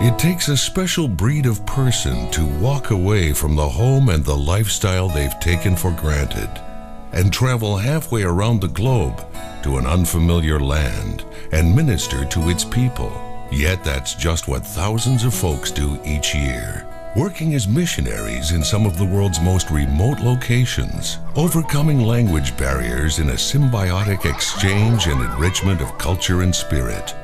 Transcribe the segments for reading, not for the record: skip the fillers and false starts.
It takes a special breed of person to walk away from the home and the lifestyle they've taken for granted and travel halfway around the globe to an unfamiliar land and minister to its people. Yet that's just what thousands of folks do each year, working as missionaries in some of the world's most remote locations, overcoming language barriers in a symbiotic exchange and enrichment of culture and spirit.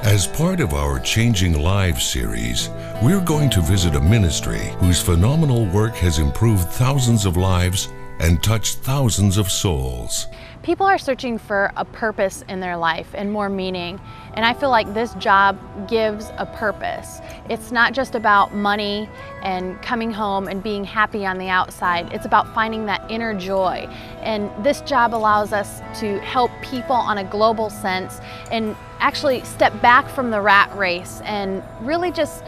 As part of our Changing Lives series, we're going to visit a ministry whose phenomenal work has improved thousands of lives and touched thousands of souls. People are searching for a purpose in their life and more meaning, and I feel like this job gives a purpose. It's not just about money and coming home and being happy on the outside. It's about finding that inner joy, and this job allows us to help people on a global sense and actually step back from the rat race and really just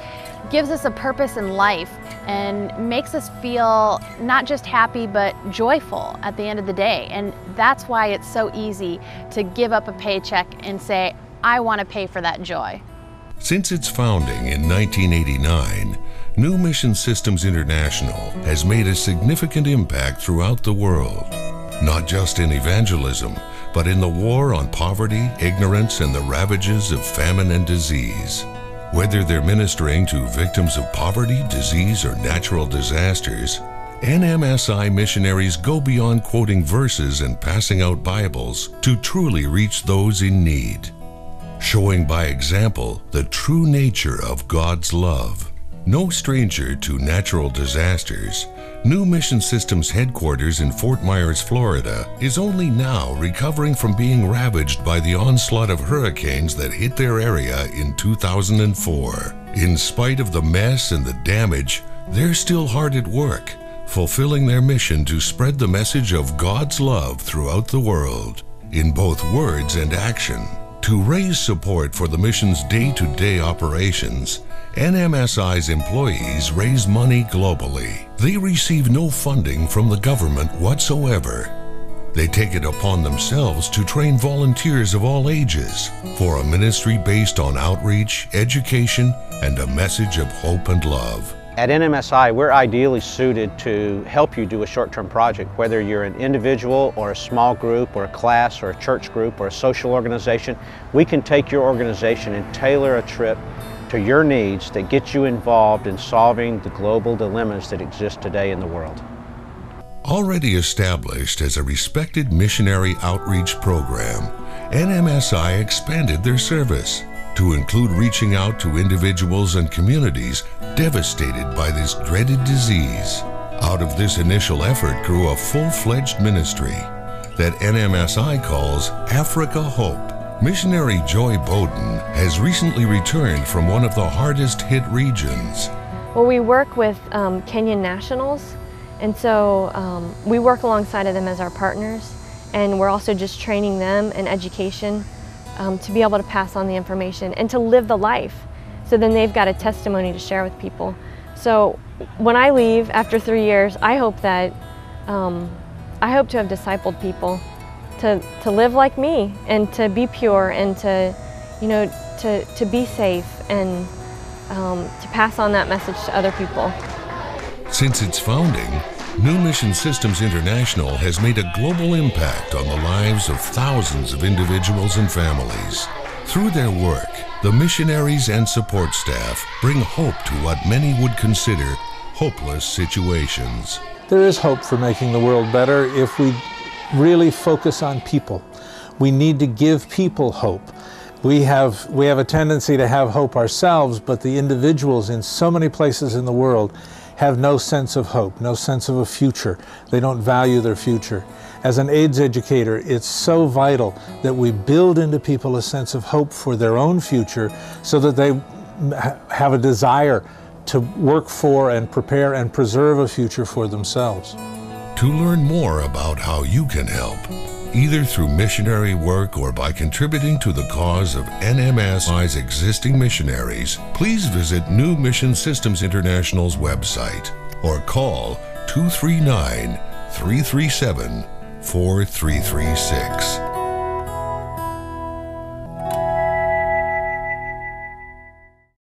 gives us a purpose in life and makes us feel not just happy but joyful at the end of the day. And that's why it's so easy to give up a paycheck and say, I want to pay for that joy. Since its founding in 1989, New Mission Systems International has made a significant impact throughout the world, not just in evangelism, but in the war on poverty, ignorance, and the ravages of famine and disease. Whether they're ministering to victims of poverty, disease, or natural disasters, NMSI missionaries go beyond quoting verses and passing out Bibles to truly reach those in need, showing by example the true nature of God's love. No stranger to natural disasters, New Mission Systems headquarters in Fort Myers, Florida, is only now recovering from being ravaged by the onslaught of hurricanes that hit their area in 2004. In spite of the mess and the damage, they're still hard at work, fulfilling their mission to spread the message of God's love throughout the world, in both words and action. To raise support for the mission's day-to-day operations, NMSI's employees raise money globally. They receive no funding from the government whatsoever. They take it upon themselves to train volunteers of all ages for a ministry based on outreach, education, and a message of hope and love. At NMSI, we're ideally suited to help you do a short-term project, whether you're an individual or a small group or a class or a church group or a social organization. We can take your organization and tailor a trip to your needs that get you involved in solving the global dilemmas that exist today in the world. Already established as a respected missionary outreach program, NMSI expanded their service to include reaching out to individuals and communities devastated by this dreaded disease. Out of this initial effort grew a full-fledged ministry that NMSI calls Africa Hope. Missionary Joy Bowden has recently returned from one of the hardest hit regions. Well, we work with Kenyan nationals, and so we work alongside of them as our partners, and we're also just training them in education to be able to pass on the information and to live the life. So then they've got a testimony to share with people. So when I leave after 3 years, I hope that I hope to have discipled people to live like me and to be pure and to, you know, to be safe and to pass on that message to other people. Since its founding, New Mission Systems International has made a global impact on the lives of thousands of individuals and families. Through their work, the missionaries and support staff bring hope to what many would consider hopeless situations. There is hope for making the world better if we really focus on people. We need to give people hope. We have a tendency to have hope ourselves, but the individuals in so many places in the world have no sense of hope, no sense of a future. They don't value their future. As an AIDS educator, it's so vital that we build into people a sense of hope for their own future so that they have a desire to work for and prepare and preserve a future for themselves. To learn more about how you can help, either through missionary work or by contributing to the cause of NMSI's existing missionaries, please visit New Mission Systems International's website or call 239-337-4336.